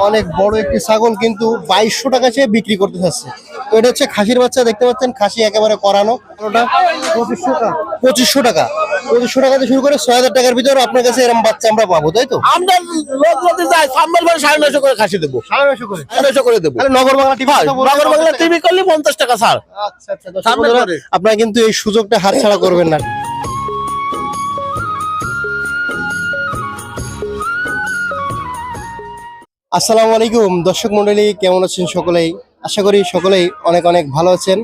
অনেক বড় একটি ছাগল কিন্তু 2200 টাকা চেয়ে বিক্রি করতে চাচ্ছে। তো এটা হচ্ছে খাসির বাচ্চা, দেখতে পাচ্ছেন খাসি একেবারে করানো। ওটা 2500 টাকা। 2500 টাকা, 2500 টাকা থেকে শুরু করে 6000 টাকার ভিতরে আপনার কাছে এরকম বাচ্চা আমরা পাবো, তাই তো? আমরা লোক যদি যাই সাম্বার ভাই 950 করে খাসি দেবো, 950 করে 950 করে দেবো। তাহলে নগর বাংলা টিভি, নগর বাংলা টিভি করলে 50 টাকা ছাড়। আচ্ছা আচ্ছা, আপনারা কিন্তু এই সুযোগটা হাতছাড়া করবেন না। আসসালামু আলাইকুম দর্শক মন্ডলী, কেমন আছেন সকলেই? আশা করি সকলেই অনেক অনেক ভালো আছেন।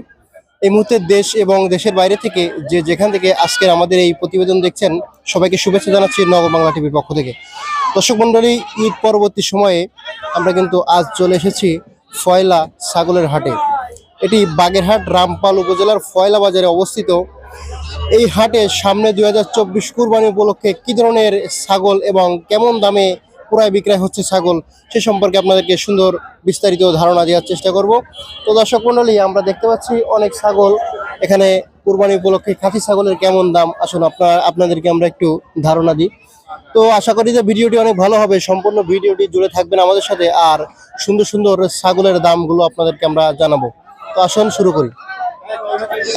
এই মুহূর্তে দেশ এবং দেশের বাইরে থেকে যে যেখান থেকে আজকের আমাদের এই প্রতিবেদন দেখছেন, সবাইকে শুভেচ্ছা জানাচ্ছি নগর বাংলা টিভির পক্ষ থেকে। দর্শক মন্ডলী, ঈদ পরবর্তী সময়ে আমরা কিন্তু আজ চলে এসেছি ফয়লা ছাগলের হাটে। এটি বাগেরহাট রামপাল উপজেলার ফয়লা বাজারে অবস্থিত। এই হাটে সামনে 2024 কুরবানি উপলক্ষে কি ধরনের ছাগল এবং কেমন দামে ক্রয় বিক্রয় হচ্ছে ছাগল, সে সম্পর্কে আপনাদেরকে সুন্দর বিস্তারিত ধারণা দেওয়ার চেষ্টা করব। তো দর্শক মন্ডলী, আমরা দেখতে পাচ্ছি অনেক ছাগল এখানে কুরবানি উপলক্ষে। খাসি ছাগলের কেমন দাম, আসুন আপনাদেরকে আমরা একটু ধারণা দিই। তো আশা করি যে ভিডিওটি অনেক ভালো হবে, সম্পূর্ণ ভিডিওটি জুড়ে থাকবেন আমাদের সাথে, আর সুন্দর সুন্দর ছাগলের দামগুলো আপনাদেরকে আমরা জানাবো। তো আসুন শুরু করি।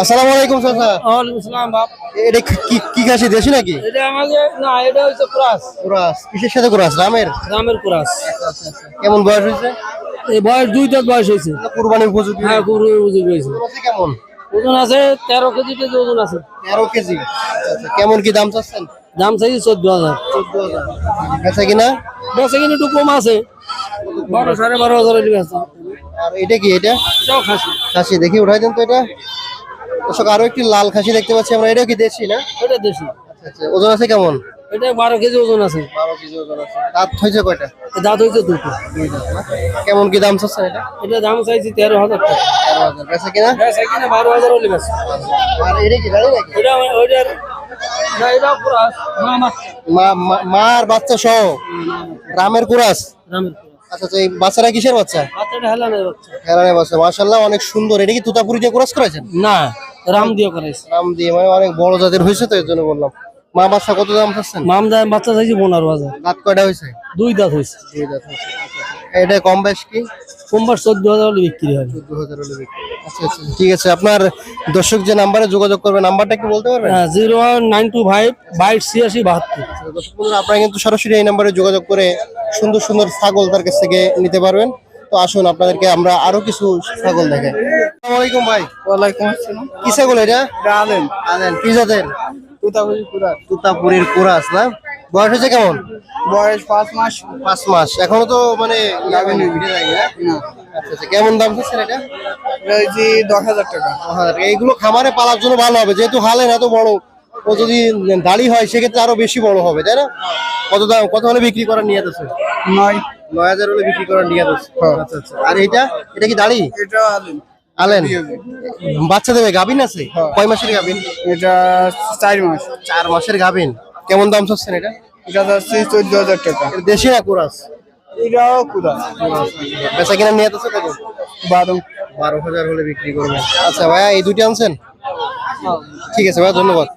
আসসালামু আলাইকুম চাচা। ওয়ালাইকুম আসসালাম বাপ। এটা কি খাসি, দেশি নাকি? এটা আমাদের না, এটা হচ্ছে ক্রাস। কুরাস কিসের সাথে? কুরাস রামের। রামের ক্রাস। কেমন বয়স হয়েছে? এই বয়স 2 দাঁত বয়স হয়েছে। কুরবানির উপযোগী? হ্যাঁ, কুরবানির উপযোগী হয়েছে। কেমন ওজন আছে 13 কেজি ওজন আছে। 13 কেজি। আচ্ছা, কেমন কি দাম চাচ্ছেন? দাম চাইছে 14,000। 14,000 বেচা কিনা? বেচা কিনা একটু কম আছে, 12 12,500 এর বেচা। আর এটা কি? এটা এটাও খাসি। খাসি, দেখি উঠাই দেন তো এটা। দর্শক, আরো একটি লাল খাসি দেখতে পাচ্ছি আমরা, এটাও কি দেশি না? এটা দেশি। আচ্ছা আচ্ছা, ওজন আছে কেমন? এটা 12 কেজি ওজন আছে। 12 কেজি ওজন আছে। দাঁত হয়েছে কয়টা? দাঁত হয়েছে 2টো। কেমন কি দাম চাচ্ছেন এটা? এটা দাম চাইছি 13,000 টাকা। 13,000 বেচা কিনা? বেচা কিনা 12,000 হলে বেচা। আর এটা কি দাঁড়িয়ে নাকি? এটা ওইটার না, এটাও ক্রাস। মার বাচ্চা সহ রামের কুরাস। রামের আচ্ছা আচ্ছা, এই বাচ্চারা কিসের বাচ্চা? বাচ্চাটা হেলানের বাচ্চা। হেরানের বাচ্চা, মাশাআল্লাহ অনেক সুন্দর। এটা কি তুতাপুরি দিয়ে কুরাস করেছেন? না, রাম দিয়ে করাইছে। রাম দিয়ে, মানে অনেক বড় জাতের হয়েছে, তো এর জন্য বললাম। মা বাচ্চা কত দাম চাচ্ছেন? মামদার বাচ্চা চাইছে 15,000। দাঁত কয়টা হয়েছে? 2 দাঁত হয়েছে। 2 দাঁত হয়েছে। এটা কম বেশ কি? সোমবার 14,000 হলে বিক্রি হবে। 14,000 হলে বিক্রি। আচ্ছা আচ্ছা, ঠিক আছে। আপনার দর্শক যে নাম্বারে যোগাযোগ করবে, নাম্বারটা কি বলতে পারবেন? 01925 2286 72। দর্শক বন্ধুরা, আপনারা কিন্তু সরাসরি এই নাম্বারে যোগাযোগ করে সুন্দর সুন্দর ছাগল তার কাছ থেকে নিতে পারবেন। তো আসুন আপনাদেরকে আমরা আরো কিছু ছাগল দেখাই। আসসালামু আলাইকুম ভাই। ওয়ালাইকুম আসসালাম। কি ছাগল এটা? আলেন। আনেন কি জাতের? তুতাপুরি কুরাস। তুতাপুরির কুরাস না? বয়স হয়েছে কেমন? বয়স 5 মাস। 5 মাস এখনো তো মানে ভিড়ে যায়নি না? না, আচ্ছা আচ্ছা, কেমন দাম চাচ্ছেন এটা? রয়েছে 10,000 টাকা। 10,000 টাকা। এইগুলো খামারে পালার জন্য ভালো হবে, যেহেতু হালের এত বড়। ও যদি দাড়ি হয় সেক্ষেত্রে আরো বেশি বড় হবে, তাই না? কত দাম, কত হলে বিক্রি করার নিয়ত আছে? 9,000 হলে বিক্রি করার নিয়ত আছে। আচ্ছা আচ্ছা। আর এটা কি দাড়ি? এটা আলেন। আলেন বাচ্চা দেবে? গাভিন আছে? কয় মাসের গাভিন? এটা 4 মাস। 4 মাসের গাভিন। কেমন দাম চাচ্ছেন এটা? এটা যাচ্ছে 14,000 টাকা। এটা দেশি না কুরাস? এটাও কুরাস। বেচা কিনার নিয়ত আছে কত? 12,000 হলে বিক্রি করবেন। আচ্ছা ভাইয়া, এই দুটি আনছেন? ঠিক আছে ভাইয়া, ধন্যবাদ।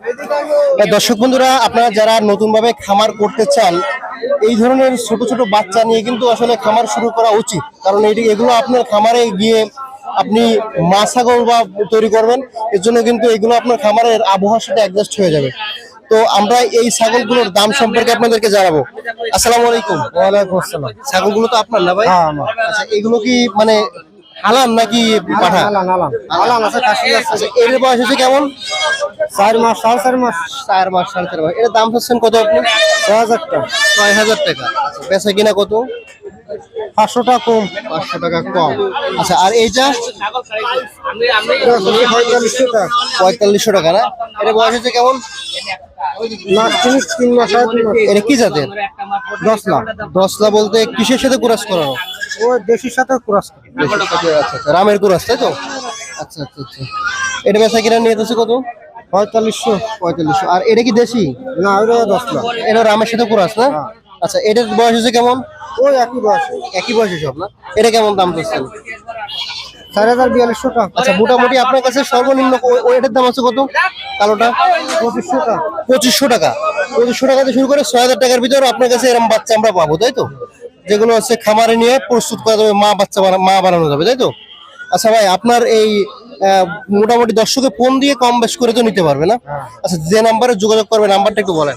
দর্শক বন্ধুরা, আপনারা যারা নতুন ভাবে খামার করতে চান, এই ধরনের ছোট ছোট বাচ্চা নিয়ে কিন্তু আসলে খামার শুরু করা উচিত। কারণ এগুলো আপনার খামারে গিয়ে আপনি মা ছাগল বা তৈরি করবেন, এর জন্য কিন্তু এগুলো আপনার খামারের আবহাওয়ার সাথে অ্যাডজাস্ট হয়ে যাবে। তো আমরা এই ছাগলগুলোর দাম সম্পর্কে আপনাদেরকে জানাবো। আসসালামু আলাইকুম। ওয়ালাইকুম আসসালাম। ছাগলগুলো তো আপনার না ভাই? হ্যাঁ, আমার। আচ্ছা, এগুলো কি মানে হালান নাকি পাঠা? আলান আছে, খাসি আছে। আচ্ছা, এর বয়স হচ্ছে কেমন? 4 মাস, 4.5 মাস। 4 মাস, 4.5 মাস। এর দাম চাচ্ছেন কত আপনি? 6,000 টাকা। 6,000 টাকা। আচ্ছা, বেচা কিনা কত? 500 টাকা কম। 500 টাকা কম। আচ্ছা, আর এইটা? 4500 টাকা। 4500 টাকা না? এর বয়স হচ্ছে কেমন? মাস 3 মাস, 2 মাস। এটা কি জাতের? 10 লাখ। 10লা বলতে কিসের সাথে কুরাস করানো? ও দেশির সাথে ক্রস করে। আচ্ছা আচ্ছা, রামের কুরাস, তাই তো? আচ্ছা আচ্ছা আচ্ছা। এটা বেচা কিনা নিয়ে যাচ্ছে কত? 4500। 4500। আর এটা কি দেশি? না, ওটা 10 লাখ। এটা রামের সাথে কুরাস না? আচ্ছা, এটার বয়স হচ্ছে কেমন? ওই একই বয়স। একই বয়সী সব না? এটা কেমন দাম চাচ্ছেন? 4,4200 টাকা। আচ্ছা, মোটামুটি আপনার কাছে সর্বনিম্ন এটার দাম আছে কত? কালোটা 2500 টাকা। 2500 টাকা। 2500 টাকা থেকে শুরু করে 6000 টাকার ভিতরে আপনার কাছে এরকম বাচ্চা আমরা পাবো, তাই তো? যেগুলো হচ্ছে খামারে নিয়ে প্রস্তুত করা যাবে, মা বানানো যাবে, তাই তো? আচ্ছা ভাই, আপনার এই মোটামুটি দর্শকে ফোন দিয়ে কম বেশ করে তো নিতে পারবে না? আচ্ছা, যে নাম্বারে যোগাযোগ করবে নাম্বারটা একটু বলেন।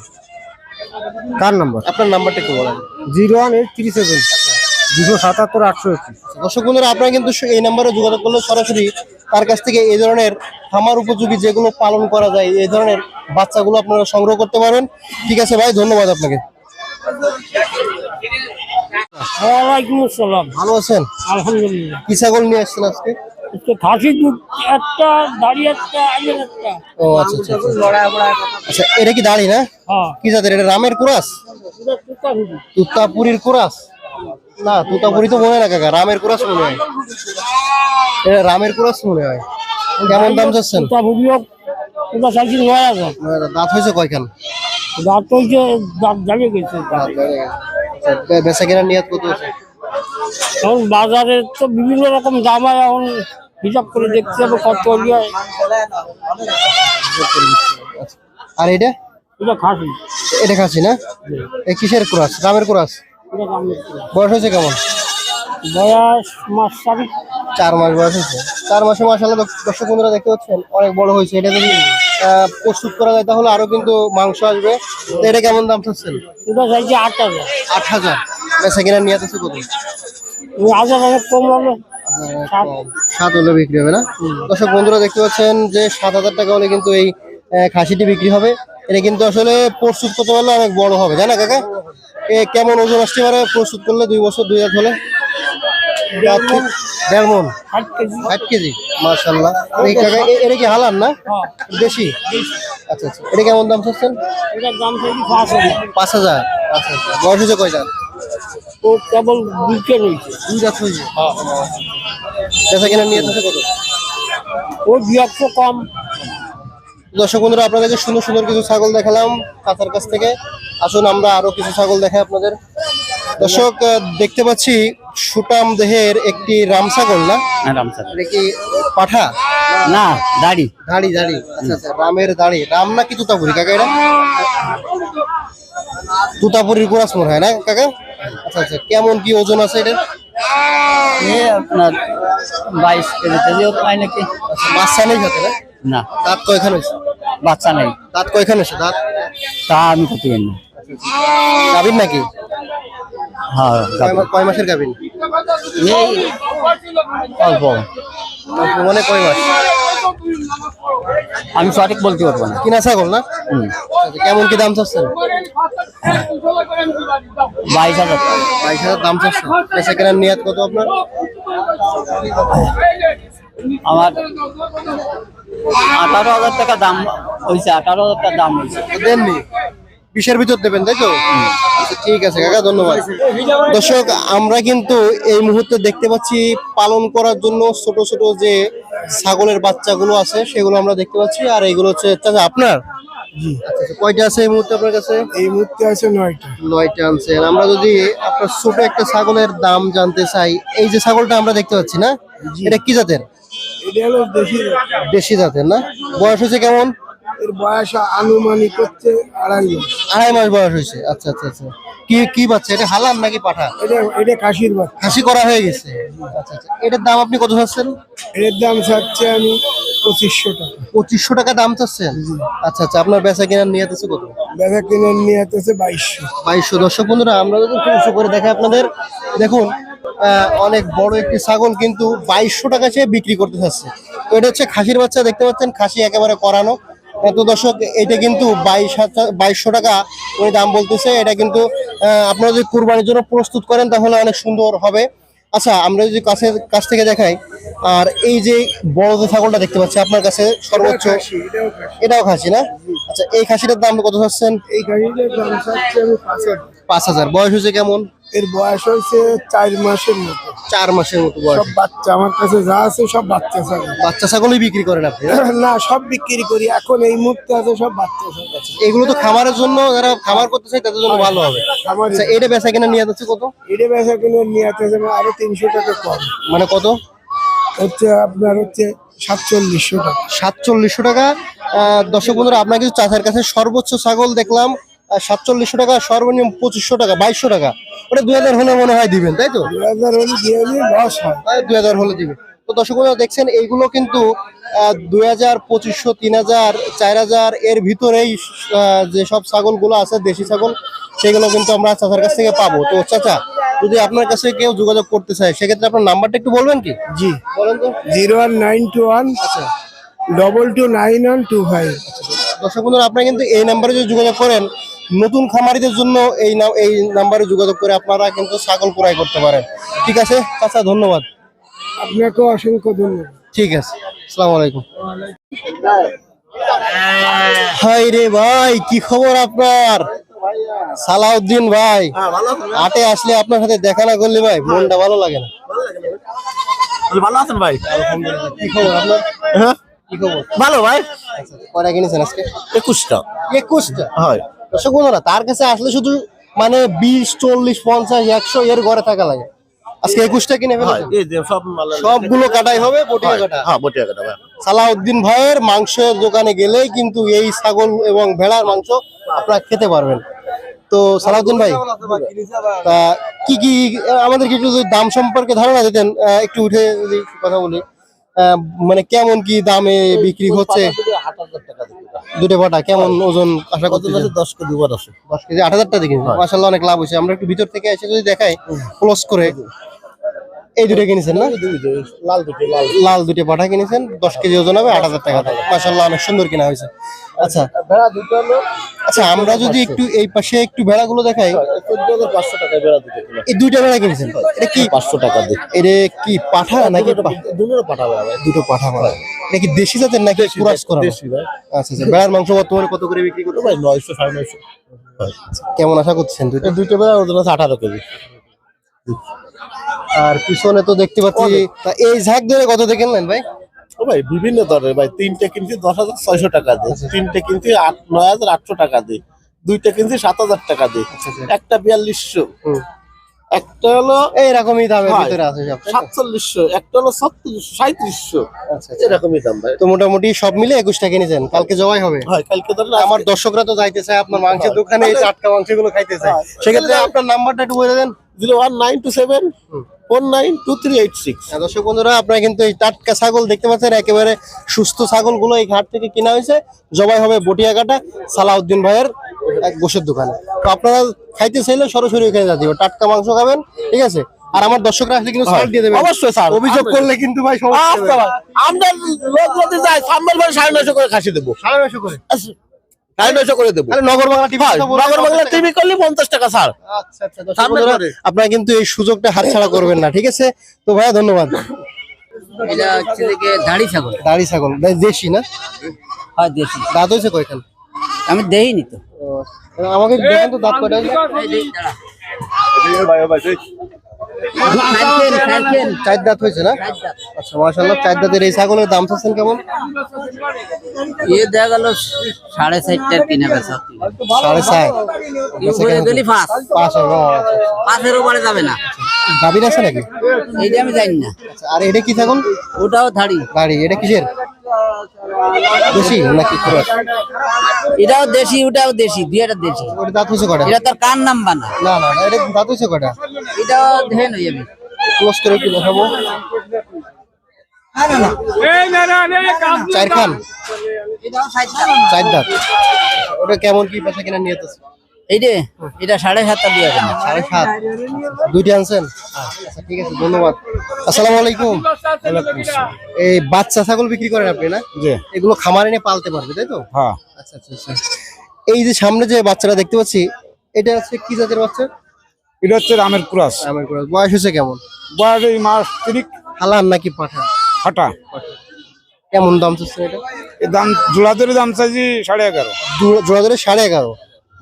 কার নাম্বার? আপনার নাম্বারটা একটু বলেন। 01837 277 821। দর্শক বন্ধুরা, আপনারা কিন্তু এই নাম্বারে যোগাযোগ করলে সরাসরি তার কাছ থেকে এই ধরনের খামার উপযোগী যেগুলো পালন করা যায় এই ধরনের বাচ্চাগুলো আপনারা সংগ্রহ করতে পারবেন। ঠিক আছে ভাই, ধন্যবাদ আপনাকে। ওয়ালাইকুম আসসালাম। ভালো আছেন? আলহামদুলিল্লাহ। কি ছাগল নিয়ে আসছেন আজকে? আজকে খাসি দুধ একটা, দাড়ি একটা, আগের একটা। ও আচ্ছা আচ্ছা আচ্ছা, এটা কি দাড়ি না? হ্যাঁ, কি জাতের এটা? রামের কুরাস? এটা তুতাহুরি। তুতাপুরির কুরাস? না, তুতাপুরি তো মনে হয় না কাকা, রামের কুরাস মনে হয়। এটা রামের কুরাস মনে হয়। কেমন দাম চাচ্ছেন? তুতাহুরিও এটা চাইছি 9,000। দাঁত হয়েছে কয়খান? দাঁত হয়েছে, দাঁত জ্বালিয়ে গেছে। বেচা কেনার নিয়ত কত আছে? এখন বাজারে তো বিভিন্ন রকম দাম হয়, এখন হিসাব করে দেখতে হবে কত হলে। আর এটা? এটা খাসি। এটা খাসি না? এ কিসের কুরাস? রামের কুরাস? এটা দাম বেশি। বয়স হয়েছে কেমন? বয়স মাস 4। 4 মাস বয়স হয়েছে। 4 মাসে মাশাআল্লাহ দর্শক বন্ধুরা দেখতে পাচ্ছেন অনেক বড় হয়েছে। এটা যদি প্রস্তুত করা যায় তাহলে আরো কিন্তু মাংস আসবে। তো এটা কেমন দাম চাচ্ছেন? এটা চাইছি 8,000। 8,000। বেচা কেনার নিয়ত আছে কত? 1,000 অনেক কম হবে। 7 হলে বিক্রি হবে না? দর্শক বন্ধুরা দেখতে পাচ্ছেন যে 7,000 টাকা হলে কিন্তু এই খাসিটি বিক্রি হবে। এটা কিন্তু আসলে প্রস্তুত করতে পারলে অনেক বড় হবে, তাই না কাকা? কেমন ওজন আসতে পারে প্রস্তুত করলে? 2 বছর 2 দাঁত হলে? 1.5 মণ। 8 8 কেজি। কেজি, মাশাআল্লাহ। এই কাকা এটা কি হালাল না? হ্যাঁ। দেশি? আচ্ছা আচ্ছা, এটা কেমন দাম চাচ্ছেন? এটার দাম চাইছি 5,000। 5,000। আচ্ছা আচ্ছা, বয়স হয়েছে কয় দাঁত? ও কেবল বিকে রয়েছে। 2 দাঁত হয়েছে। বেচা কেনার নিয়ত আছে কত? ও 200 কম। দর্শক বন্ধুরা, আপনাদেরকে সুন্দর সুন্দর কিছু ছাগল দেখালাম কাতার কাছ থেকে। আসুন আমরা আরো কিছু ছাগল দেখাই আপনাদের। দর্শক দেখতে পাচ্ছি সুটাম দেহের একটি রাম ছাগল না? এটা কি পাঠা? না, দাড়ি। দাড়ি দাড়ি, আচ্ছা আচ্ছা, রামের দাড়ি। রাম না কি তুতাপুরি কাকা এটা? তুতাপুরির কুরাস মনে হয় না কাকা? আচ্ছা আচ্ছা, কেমন কি ওজন আছে এটা? আপনার 22 কেজি তেজিও পাই নাকি? বাচ্চা নেই সাথে না? না, দাঁত কয়খান হয়েছে? বাচ্চা নেই। দাঁত কয়খান হয়েছে? দাঁত তা আমি কত জানি না। গাভীর নাকি? হ্যাঁ, কয় মাসের গাভীর? এই অল্প। মানে কয় মাস? আমি সঠিক বলতে পারবো না। কিনা ছাগল না? আচ্ছা, কেমন কি দাম চাচ্ছেন? 22,000। 22,000 দাম চাচ্ছেন। বেচা কেনার নিয়ত কত আপনার? আমার 18,000 টাকা দাম হয়েছে। 18,000 টাকা দাম হয়েছে। দেননি? 20-এর ভিতর দেবেন, তাই তো? আচ্ছা, ঠিক আছে কাকা, ধন্যবাদ। দর্শক, আমরা কিন্তু এই মুহূর্তে দেখতে পাচ্ছি পালন করার জন্য ছোট ছোট যে ছাগলের বাচ্চাগুলো আছে সেগুলো আমরা দেখতে পাচ্ছি। আর এইগুলো হচ্ছে চাচা আপনার? আচ্ছা আচ্ছা, কয়টা আছে এই মুহূর্তে আপনার কাছে? এই মুহূর্তে আছে 9টা। 9টা আনছেন। আমরা যদি আপনার ছোট একটা ছাগলের দাম জানতে চাই, এই যে ছাগলটা আমরা দেখতে পাচ্ছি না, এটা কি জাতের? এটা হলো দেশি। দেশি জাতের না? বয়স হয়েছে কেমন? এর বয়স আনুমানিক হচ্ছে 2.5 মাস। 2.5 মাস বয়স হয়েছে। আচ্ছা আচ্ছা আচ্ছা, কি কি বাচ্চা এটা? হালাল নাকি পাঠা? এটা খাসির বাচ্চা। খাসি করা হয়ে গেছে। আচ্ছা আচ্ছা, এটার দাম আপনি কত চাচ্ছেন? এর দাম চাচ্ছে আমি 2,500 টাকা। 2,500 টাকা দাম চাচ্ছেন? আচ্ছা আচ্ছা, আপনার বেচা কেনার নিয়ত আছে কত? বেচা কেনার নিয়ে আছে 2,200। 2,200। দর্শক বন্ধুরা, আমরা যদি একটু উঁচু করে দেখাই আপনাদের, দেখুন অনেক বড় একটি ছাগল কিন্তু 2,200 টাকা চেয়ে বিক্রি করতে চাচ্ছে। তো এটা হচ্ছে খাসির বাচ্চা, দেখতে পাচ্ছেন খাসি একেবারে করানো। তো দর্শক, এটা কিন্তু 2,200 টাকা উনি দাম বলতেছে। এটা কিন্তু আপনারা যদি কুরবানির জন্য প্রস্তুত করেন তাহলে অনেক সুন্দর হবে। আচ্ছা, আমরা যদি কাছ থেকে দেখাই, আর এই যে বড় যে ছাগলটা দেখতে পাচ্ছি আপনার কাছে সর্বোচ্চ, এটাও খাসি না? আচ্ছা, এই খাসিটার দাম কত চাচ্ছেন? এই খাসিটার দাম চাচ্ছে আমি 5,000। 5,000। বয়স হয়েছে কেমন? এর বয়স হয়েছে 4 মাসের মতো। 4 মাসের মতো বয়স। সব বাচ্চা আমার কাছে যা আছে সব বাচ্চা ছাগল। বাচ্চা ছাগলই বিক্রি করেন আপনি না? না, সব বিক্রি করি। এখন এই মুহূর্তে আছে সব বাচ্চা ছাগল। এগুলো তো খামারের জন্য, যারা খামার করতে চায় তাদের জন্য ভালো হবে। খামারে। আচ্ছা, এটা বেচা কেনা নিয়ে যাচ্ছে কত? এটা বেচা কিনে নিয়ে আছে আরো 300 টাকা কম। মানে কত? হচ্ছে আপনার হচ্ছে 4700 টাকা। 4700 টাকা। দর্শক বন্ধুরা, আপনার কিছু চাচার কাছে সর্বোচ্চ ছাগল দেখলাম 4700 টাকা, সর্বনিম্ন 2500 টাকা, 2200 টাকা। ওটা 2000 হলে মনে হয় দিবেন, তাই তো? 2000 হলে দিয়ে দিই, লস হয়। 2000 হলে দিবেন। তো দর্শক বন্ধুরা দেখছেন এইগুলো কিন্তু 2000, 2500, 3000, 4000 এর ভিতরেই যে সব ছাগলগুলো আছে দেশি ছাগল, সেগুলো কিন্তু আমরা চাচার কাছ থেকে পাবো। তো চাচা, যদি আপনার কাছে কেউ যোগাযোগ করতে চায় সেক্ষেত্রে আপনার নাম্বারটা একটু বলবেন কি? জি, বলেন তো। 01921 আচ্ছা 229125। দর্শক বন্ধুরা, আপনারা কিন্তু এই নাম্বারে যদি যোগাযোগ করেন, নতুন খামারিদের জন্য এই নাম্বারে যোগাযোগ করে আপনারা কিন্তু ছাগল ক্রয় করতে পারেন। ঠিক আছে চাচা, ধন্যবাদ। আপনাকে অসংখ্য ধন্যবাদ। ঠিক আছে, আসসালামু আলাইকুম। হাই রে ভাই, কি খবর আপনার? সালাউদ্দিন ভাই, হাটে আসলে আপনার সাথে দেখা না করলে ভাই মনটা ভালো লাগে না। ভালো আছেন ভাই? আলহামদুলিল্লাহ। কি খবর আপনার? হ্যাঁ কি খবর? ভালো ভাই। আচ্ছা, কয়টা কিনেছেন আজকে? 21টা। 21টা। হয়। দর্শক বন্ধুরা, তার কাছে আসলে শুধু মানে 20, 40, 50, 100 এর ঘরে থাকা লাগে। আজকে 21টা কিনে হয়, ফেলেছেন? এই যে সব মাল সবগুলো কাটাই হবে, বটিয়া কাটা। হ্যাঁ, বটিয়া কাটা ভাই। সালাউদ্দিন ভাইয়ের মাংসের দোকানে গেলেই কিন্তু এই ছাগল এবং ভেড়ার মাংস আপনারা খেতে পারবেন। তো সালাউদ্দিন ভাই, তা কি কি আমাদেরকে একটু যদি দাম সম্পর্কে ধারণা দিতেন, একটু উঠে যদি কথা বলি, মানে কেমন কি দামে বিক্রি হচ্ছে? 8,000 টাকা দিতে। দুটো বাটা কেমন ওজন আশা করতে? 10 কেজি ওজন আছে। 10 কেজি 8,000 টাকা দিকে মাশাআল্লাহ, অনেক লাভ হয়েছে। আমরা একটু ভিতর থেকে এসে যদি দেখাই ক্লোজ করে, এই দুটো কিনেছেন না? লাল দুটো, লাল। লাল দুটো পাঠা কিনেছেন, 10 কেজি ওজন হবে, 8,000 টাকা দাম। মাশাআল্লাহ, অনেক সুন্দর কিনা হয়েছে। আচ্ছা ভেড়া দুটো হলো আচ্ছা, আমরা যদি একটু এই পাশে একটু ভেড়াগুলো দেখাই, 14,500 টাকা ভেড়া দুটো কিলো। এই দুইটা ভেড়া কিনেছেন, এটা কি 500 টাকা দিয়ে। এটা কি পাঠা নাকি দুটো পাঠাবে ভাই। দুটো পাঠা ভাড়া? এটা কি দেশি জাতের নাকি ক্রস করা? দেশি ভাই। আচ্ছা আচ্ছা, ভেড়ার মাংস বর্তমানে কত করে বিক্রি করতে? ভাই 900, 950। কেমন আশা করছেন দুইটা? এই দুটো ভেড়া ওজন আছে 18 কেজি। আর পিছনে তো দেখতে পাচ্ছি, তা এই ঝাঁক ধরে কত থেকে কিনলেন ভাই? ও ভাই বিভিন্ন দরের ভাই। 3টে কিনছি 10,600 টাকা দিয়ে, 3টে কিনছি 9,800 টাকা দিয়ে, 2টে কিনছি 7,000 টাকা দিয়ে, একটা 4200, হুম। একটা হলো এইরকমই দামের হয়। ভিতরে আছে সব, তাই তো? 4700, একটা হলো 3600, 3700। আচ্ছা আচ্ছা। এরকমই দাম ভাই। তো মোটামুটি সব মিলে 21টা কিনেছেন, কালকে জবাই হবে। হয়, কালকে ধরেন আমার দর্শকরা তো যাইতে চায় আপনার মাংসের দোকানে, এই টাটকা মাংসগুলো খাইতে চায়। সেক্ষেত্রে আপনার নাম্বারটা একটু বলে দেন। 01927 192386। দর্শক বন্ধুরা, আপনারা কিন্তু এই টাটকা ছাগল দেখতে পাচ্ছেন, একেবারে সুস্থ ছাগলগুলো এই ঘাট থেকে কিনা হয়েছে, জবাই হবে বটিয়াঘাটা সালাউদ্দিন ভাইয়ের এক গোশের দোকানে। তো আপনারা খাইতে চাইলে সরাসরি এখানে যেতে হবে, টাটকা মাংস খাবেন, ঠিক আছে? আর আমার দর্শকরা আসলে কিন্তু ছাড় দিয়ে দেবে, অবশ্যই স্যার। অভিযোগ করলে কিন্তু ভাই সমস্যা আচ্ছা ভাই, আমরা লোক যদি যায় সাম্বার ভাই 950 করে খাসি দেবো। 950 করে। 950 করে দেবো। আরে নগর বাংলা টিভি, নগর বাংলা টিভি করলে 50 টাকা স্যার। আচ্ছা আচ্ছা, দর্শক বন্ধুরা, আপনারা কিন্তু এই সুযোগটা হাতছাড়া করবেন না, ঠিক আছে? তো ভাইয়া ধন্যবাদ। এটা হচ্ছে যে দাড়ি ছাগল। দাড়ি ছাগল দেশি না? হয় দেশি। দাঁত হয়েছে কয়খান? আমি দেইনি তো। আমাকে দেখেন তো দাঁত কয়টা হয়েছে? এই দেই, দাঁড়া। খাইছেন। 4 দাঁত হয়েছে না? আচ্ছা মাশাআল্লাহ, 4 দাঁতের এই ছাগলের দাম চাচ্ছেন কেমন? এ দেখা গেল 4.5 কিনা বেচা। 4.5। উপরে গেলি 5। 5 হবে। 5-এর উপরে যাবে না। গাভীর আছে নাকি? এইটা আমি জানি না। আচ্ছা, আর এটা কি ছাগল? ওটাও ধাড়ি। গাড়ি, এটা কিসের? দেশি নাকি ক্রস? এটাও দেশি, ওটাও দেশি, দুইটা দেশি। ওটা দাঁত হয়েছে কয়টা? এটা তোর কার নাম বানা। না না না, এটা দাঁত হয়েছে কয়টা? এটাও দেখেন ওই আমি। ক্লোজ করে একটু দেখাবো। 4 খান, এটাও 60 টাকা। 4 দাঁত। ওটা কেমন কি পেশা কিনা নিয়ে যেতেছে? এইটা এটা 7.5 দিয়ে দেন। 7.5। দুইটা আনছেন? আচ্ছা ঠিক আছে, ধন্যবাদ। আসসালামু আলাইকুম। এই বাচ্চা ছাগল বিক্রি করেন আপনি না? জি। এগুলো খামারে এনে পালতে পারবে, তাই তো? হ্যাঁ। আচ্ছা আচ্ছা আচ্ছা। এই যে সামনে যে বাচ্চারা দেখতে পাচ্ছি, এটা হচ্ছে কি জাতের বাচ্চা? এটা হচ্ছে রামের ক্রস। আমার বয়স হচ্ছে কেমন? বয়স এই মাস 3 হালান নাকি পাঠা? ফাটা। কেমন দাম চাচ্ছে এটা? এর দাম জোড়া ধরে দাম চাইছি 11.5। জোড়া ধরে 11.5,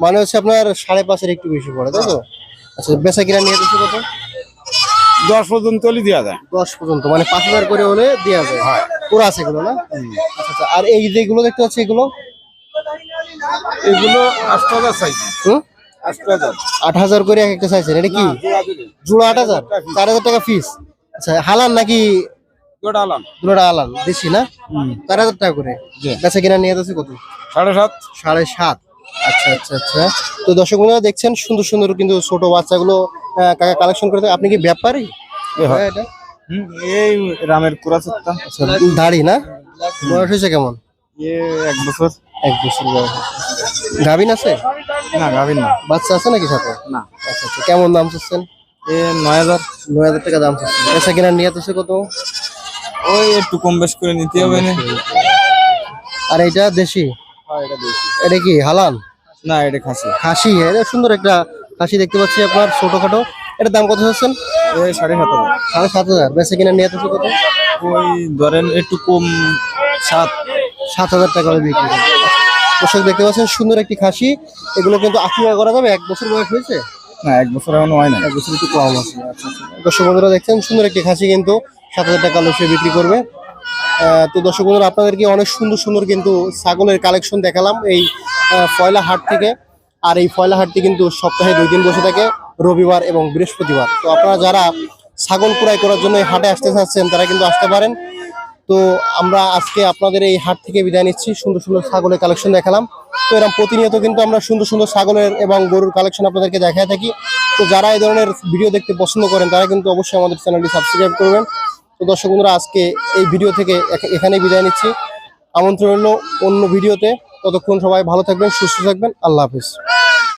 মানে হচ্ছে আপনার 5.5-এর একটু বেশি পড়ে, তাই তো? আচ্ছা, বেচা কিনা নিয়ে যাচ্ছে কত? 10 পর্যন্ত হলে দেওয়া যায়। 10 পর্যন্ত, মানে 5,000 করে হলে দেওয়া যায়। পুরো আছে এগুলো না? আচ্ছা আচ্ছা। আর এই যেগুলো দেখতে পাচ্ছি এগুলো? এগুলো 8,000 চাইছি। হুম, 8,000। 8,000 করে এক একটা চাইছেন। এটা কি জোড়া? 8,000, 4,000 টাকা ফিস। আচ্ছা, হালান নাকি? দুটো আলাম। দুটোটা হালান, দেশি না? 4,000 টাকা করে। বেচা কিনা নিয়ে যাচ্ছে কত? 7.5। 7.5। আচ্ছা আচ্ছা আচ্ছা। তো দর্শক বন্ধুরা দেখছেন সুন্দর সুন্দর কিন্তু ছোট বাচ্চাগুলো কাকা কালেকশন করে থাকে। আপনি কি ব্যাপারী? হ্যাঁ, এটা এই রামের কুরাসত্তা আচ্ছা, দাড়ি না? বয়স হয়েছে কেমন? 1 বছর। 1 বছর বয়স। গাভিন আছে? না গাভিন না। বাচ্চা আছে নাকি সাথে? না। আচ্ছা আচ্ছা। কেমন দাম চাচ্ছেন? 9000। 9000 টাকা দাম চাচ্ছেন। বেচা কেনার নিয়ত আছে কত? ওই একটু কম বেশ করে নিতে হবে না? আর এটা দেশি? হ্যাঁ এটা বেশি। এটা কি হালাল? না এটা খাসি। খাসি? এটা সুন্দর একটা খাসি দেখতে পাচ্ছি আপনার, ছোটখাটো। এটার দাম কত চাচ্ছেন? এই 7500। 7500। বেচা কেনার নিয়ত আছে কত? ওই ধরেন একটু কম 7000 টাকা করে বিক্রি করবেন। দর্শক দেখতে পাচ্ছেন সুন্দর একটি খাসি। এগুলো কিন্তু আকিকা করা যাবে? 1 বছর বয়স হয়েছে? না 1 বছর এখনো হয় না। 1 বছর একটু কম আছে। আচ্ছা আচ্ছা। দর্শক বন্ধুরা দেখছেন সুন্দর একটি খাসি কিন্তু 7000 টাকা লসে বিক্রি করবে। তো দর্শক বন্ধুরা আপনাদেরকে অনেক সুন্দর সুন্দর কিন্তু ছাগলের কালেকশন দেখালাম এই ফয়লা হাট থেকে। আর এই ফয়লা হাটটি কিন্তু সপ্তাহে 2 দিন বসে থাকে, রবিবার এবং বৃহস্পতিবার। তো আপনারা যারা ছাগল ক্রয় করার জন্য এই হাটে আসতে চাচ্ছেন তারা কিন্তু আসতে পারেন। তো আমরা আজকে আপনাদের এই হাট থেকে বিদায় নিচ্ছি। সুন্দর সুন্দর ছাগলের কালেকশন দেখালাম। তো এরকম প্রতিনিয়ত কিন্তু আমরা সুন্দর সুন্দর ছাগলের এবং গরুর কালেকশন আপনাদেরকে দেখায় থাকি। তো যারা এই ধরনের ভিডিও দেখতে পছন্দ করেন তারা কিন্তু অবশ্যই আমাদের চ্যানেলটি সাবস্ক্রাইব করবেন। তো দর্শক বন্ধুরা আজকে এই ভিডিও থেকে এখানেই বিদায় নিচ্ছি। আমন্ত্রণ রইল অন্য ভিডিওতে। ততক্ষণ সবাই ভালো থাকবেন, সুস্থ থাকবেন। আল্লাহ হাফিজ।